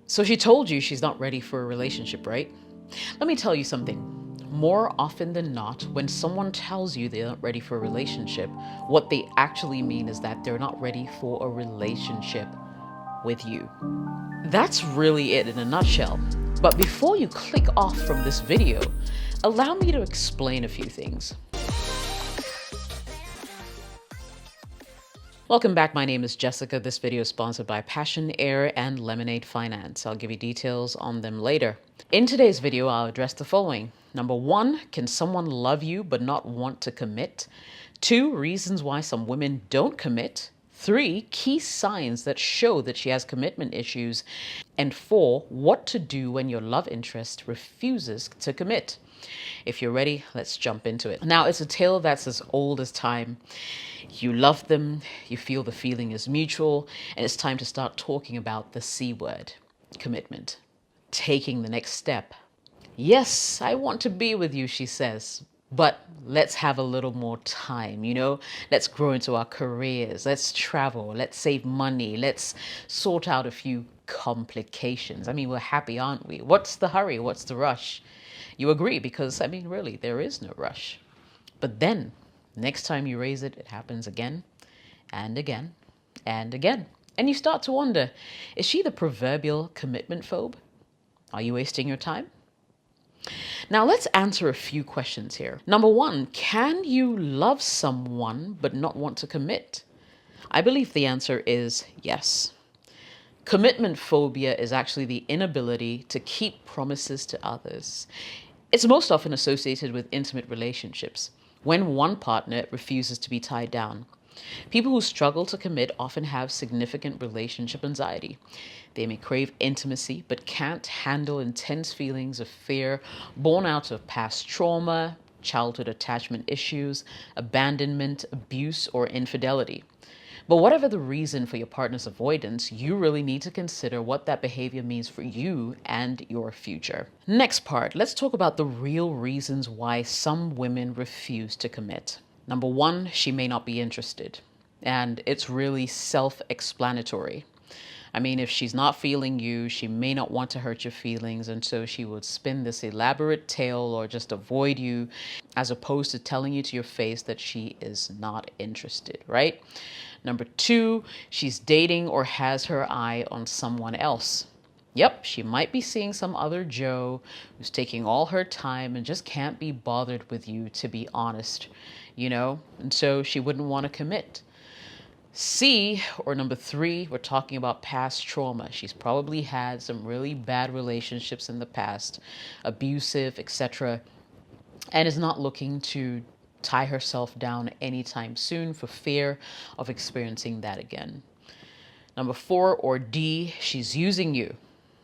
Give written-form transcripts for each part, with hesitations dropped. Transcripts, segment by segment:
So she told you she's not ready for a relationship, right? Let me tell you something. More often than not, when someone tells you they're not ready for a relationship, what they actually mean is that they're not ready for a relationship with you. That's really it in a nutshell. But before you click off from this video, allow me to explain a few things. Welcome back. My name is Jessica. This video is sponsored by Passion Air and Lemonade Finance. I'll give you details on them later. In today's video, I'll address the following. Number one, can someone love you but not want to commit? 2, reasons why some women don't commit. 3, key signs that show that she has commitment issues. And 4, what to do when your love interest refuses to commit. If you're ready, let's jump into it. Now, it's a tale that's as old as time. You love them, you feel the feeling is mutual, and it's time to start talking about the C word, commitment. Taking the next step. Yes, I want to be with you, she says, but let's have a little more time, Let's grow into our careers, let's travel, let's save money, let's sort out a few complications. I mean, we're happy, aren't we? What's the hurry? What's the rush? You agree, because, really, there is no rush. But then, next time you raise it, it happens again and again and again. And you start to wonder, is she the proverbial commitment phobe? Are you wasting your time? Now, let's answer a few questions here. Number one, can you love someone but not want to commit? I believe the answer is yes. Commitment phobia is actually the inability to keep promises to others. It's most often associated with intimate relationships, when one partner refuses to be tied down. People who struggle to commit often have significant relationship anxiety. They may crave intimacy, but can't handle intense feelings of fear born out of past trauma, childhood attachment issues, abandonment, abuse, or infidelity. But whatever the reason for your partner's avoidance, you really need to consider what that behavior means for you and your future. Next part, let's talk about the real reasons why some women refuse to commit. Number one, she may not be interested. And it's really self-explanatory. I mean, if she's not feeling you, she may not want to hurt your feelings, and so she would spin this elaborate tale or just avoid you, as opposed to telling you to your face that she is not interested, right? Number two, she's dating or has her eye on someone else. Yep, she might be seeing some other Joe who's taking all her time and just can't be bothered with you, to be honest, and so she wouldn't want to commit. C, or number three, we're talking about past trauma. She's probably had some really bad relationships in the past, abusive, etc., and is not looking to tie herself down anytime soon for fear of experiencing that again. Number 4, or D, she's using you.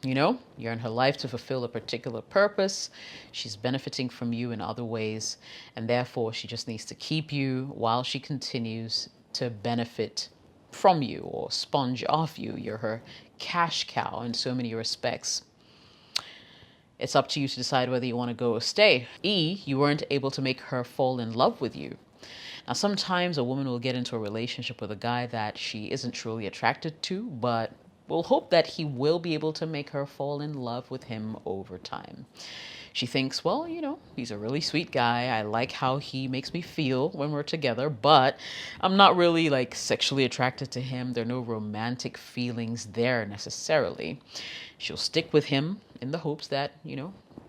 You're in her life to fulfill a particular purpose. She's benefiting from you in other ways, and therefore she just needs to keep you while she continues to benefit from you or sponge off you. You're her cash cow in so many respects. It's up to you to decide whether you want to go or stay. E, you weren't able to make her fall in love with you. Now, sometimes a woman will get into a relationship with a guy that she isn't truly attracted to, but will hope that he will be able to make her fall in love with him over time. She thinks, well, he's a really sweet guy. I like how he makes me feel when we're together, but I'm not really sexually attracted to him. There are no romantic feelings there necessarily. She'll stick with him in the hopes that,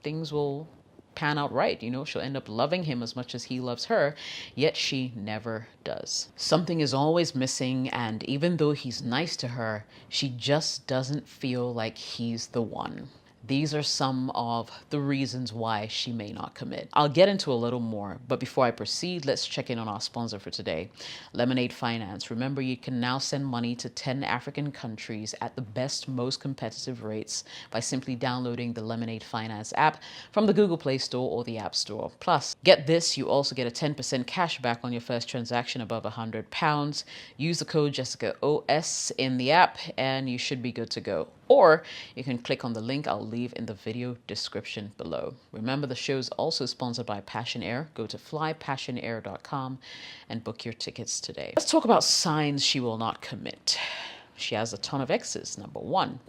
things will pan out right. She'll end up loving him as much as he loves her, yet she never does. Something is always missing, and even though he's nice to her, she just doesn't feel like he's the one. These are some of the reasons why she may not commit. I'll get into a little more, but before I proceed, let's check in on our sponsor for today, Lemonade Finance. Remember, you can now send money to 10 African countries at the best, most competitive rates by simply downloading the Lemonade Finance app from the Google Play Store or the App Store. Plus, get this, you also get a 10% cash back on your first transaction above £100. Use the code JessicaOS in the app and you should be good to go. Or you can click on the link I'll leave in the video description below. Remember, the show is also sponsored by Passion Air. Go to flypassionair.com and book your tickets today. Let's talk about signs she will not commit. She has a ton of exes. Number 1,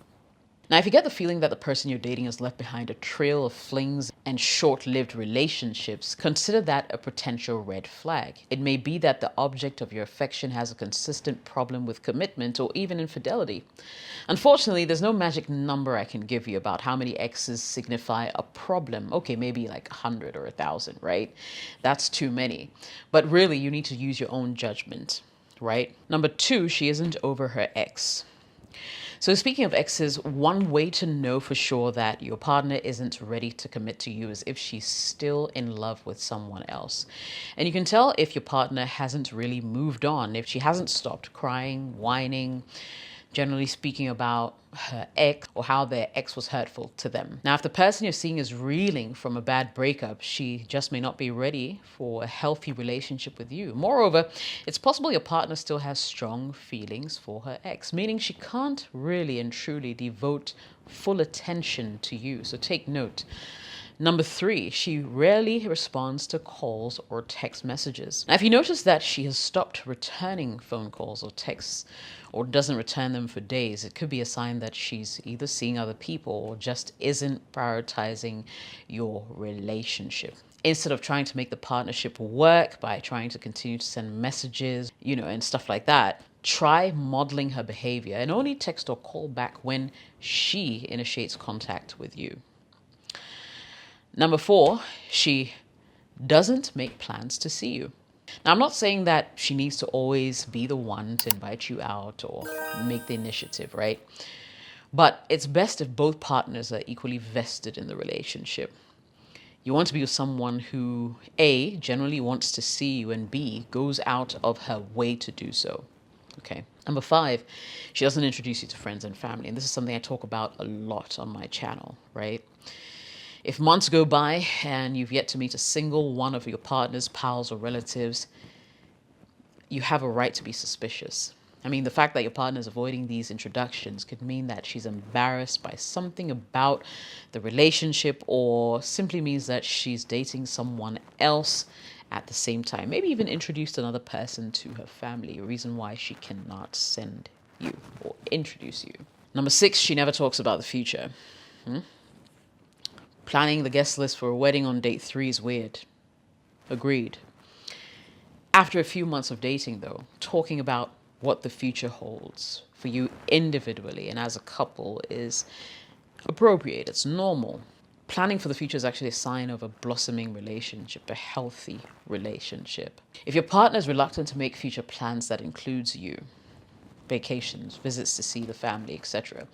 Now, if you get the feeling that the person you're dating has left behind a trail of flings and short-lived relationships, consider that a potential red flag. It may be that the object of your affection has a consistent problem with commitment or even infidelity. Unfortunately, there's no magic number I can give you about how many exes signify a problem. Okay, maybe like 100 or 1,000, right? That's too many. But really, you need to use your own judgment, right? Number 2, she isn't over her ex. So speaking of exes, one way to know for sure that your partner isn't ready to commit to you is if she's still in love with someone else. And you can tell if your partner hasn't really moved on, if she hasn't stopped crying, whining, generally speaking about her ex or how their ex was hurtful to them. Now, if the person you're seeing is reeling from a bad breakup, she just may not be ready for a healthy relationship with you. Moreover, it's possible your partner still has strong feelings for her ex, meaning she can't really and truly devote full attention to you. So take note. Number 3, she rarely responds to calls or text messages. Now, if you notice that she has stopped returning phone calls or texts or doesn't return them for days, it could be a sign that she's either seeing other people or just isn't prioritizing your relationship. Instead of trying to make the partnership work by trying to continue to send messages, and stuff like that, try modeling her behavior and only text or call back when she initiates contact with you. Number 4, she doesn't make plans to see you. Now, I'm not saying that she needs to always be the one to invite you out or make the initiative, right? But it's best if both partners are equally vested in the relationship. You want to be with someone who, A, generally wants to see you, and B, goes out of her way to do so. Okay. Number 5, she doesn't introduce you to friends and family. And this is something I talk about a lot on my channel, right? If months go by and you've yet to meet a single one of your partner's pals or relatives, you have a right to be suspicious. I mean, the fact that your partner is avoiding these introductions could mean that she's embarrassed by something about the relationship, or simply means that she's dating someone else at the same time. Maybe even introduced another person to her family, a reason why she cannot send you or introduce you. Number 6, she never talks about the future. Planning the guest list for a wedding on date 3 is weird. Agreed. After a few months of dating, though, talking about what the future holds for you individually and as a couple is appropriate. It's normal. Planning for the future is actually a sign of a blossoming relationship, a healthy relationship. If your partner is reluctant to make future plans that includes you, vacations, visits to see the family, etc.,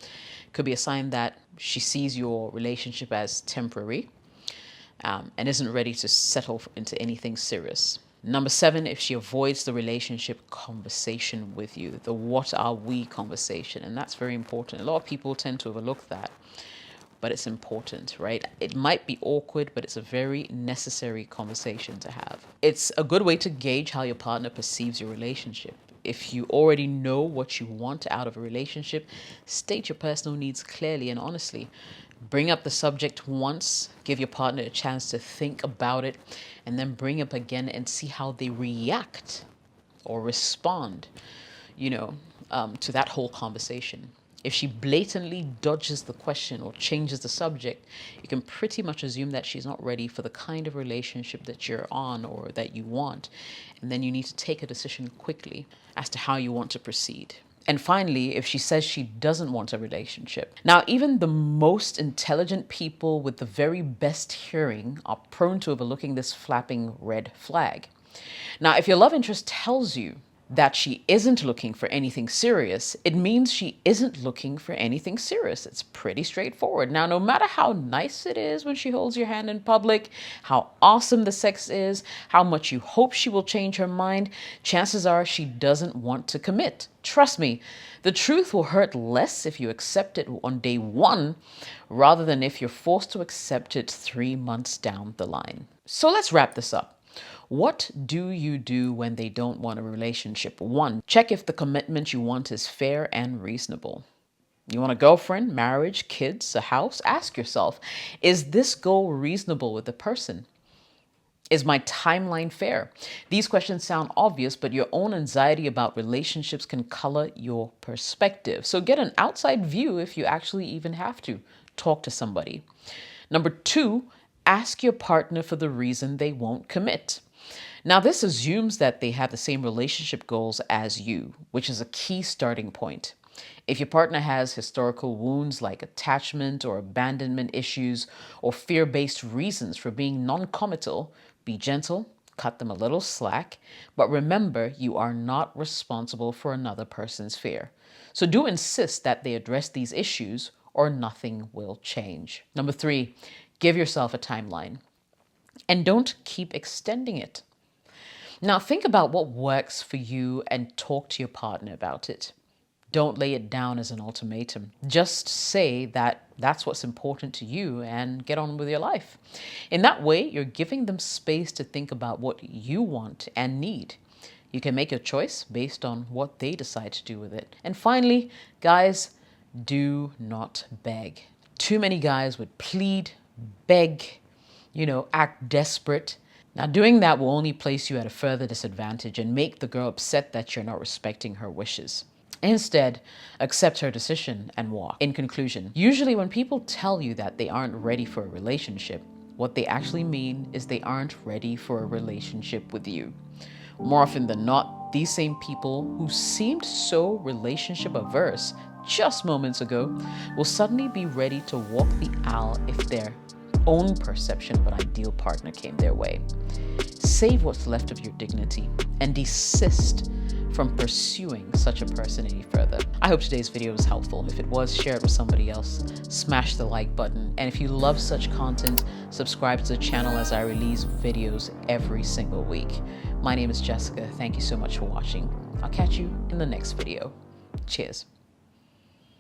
could be a sign that she sees your relationship as temporary and isn't ready to settle into anything serious. Number 7, if she avoids the relationship conversation with you, the what are we conversation, and that's very important. A lot of people tend to overlook that, but it's important, right? It might be awkward, but it's a very necessary conversation to have. It's a good way to gauge how your partner perceives your relationship. If you already know what you want out of a relationship, state your personal needs clearly and honestly. Bring up the subject once, give your partner a chance to think about it, and then bring up again and see how they react or respond, to that whole conversation. If she blatantly dodges the question or changes the subject, you can pretty much assume that she's not ready for the kind of relationship that you're on or that you want. And then you need to take a decision quickly as to how you want to proceed. And finally, if she says she doesn't want a relationship. Now, even the most intelligent people with the very best hearing are prone to overlooking this flapping red flag. Now, if your love interest tells you that she isn't looking for anything serious, it means she isn't looking for anything serious. It's pretty straightforward. Now, no matter how nice it is when she holds your hand in public, how awesome the sex is, how much you hope she will change her mind, chances are she doesn't want to commit. Trust me, the truth will hurt less if you accept it on day 1 rather than if you're forced to accept it 3 months down the line. So let's wrap this up. What do you do when they don't want a relationship? 1, check if the commitment you want is fair and reasonable. You want a girlfriend, marriage, kids, a house? Ask yourself, is this goal reasonable with the person? Is my timeline fair? These questions sound obvious, but your own anxiety about relationships can color your perspective. So get an outside view if you actually even have to. Talk to somebody. Number 2, ask your partner for the reason they won't commit. Now, this assumes that they have the same relationship goals as you, which is a key starting point. If your partner has historical wounds like attachment or abandonment issues or fear-based reasons for being non-committal, be gentle, cut them a little slack, but remember you are not responsible for another person's fear. So do insist that they address these issues or nothing will change. Number 3, give yourself a timeline and don't keep extending it. Now think about what works for you and talk to your partner about it. Don't lay it down as an ultimatum. Just say that that's what's important to you and get on with your life. In that way, you're giving them space to think about what you want and need. You can make your choice based on what they decide to do with it. And finally, guys, do not beg. Too many guys would plead, beg, act desperate. Now, doing that will only place you at a further disadvantage and make the girl upset that you're not respecting her wishes. Instead, accept her decision and walk. In conclusion, usually when people tell you that they aren't ready for a relationship, what they actually mean is they aren't ready for a relationship with you. More often than not, these same people who seemed so relationship averse just moments ago will suddenly be ready to walk the aisle if their own perception of an ideal partner came their way. Save what's left of your dignity and desist from pursuing such a person any further. I hope today's video was helpful. If it was, share it with somebody else. Smash the like button. And if you love such content, subscribe to the channel as I release videos every single week. My name is Jessica. Thank you so much for watching. I'll catch you in the next video. Cheers.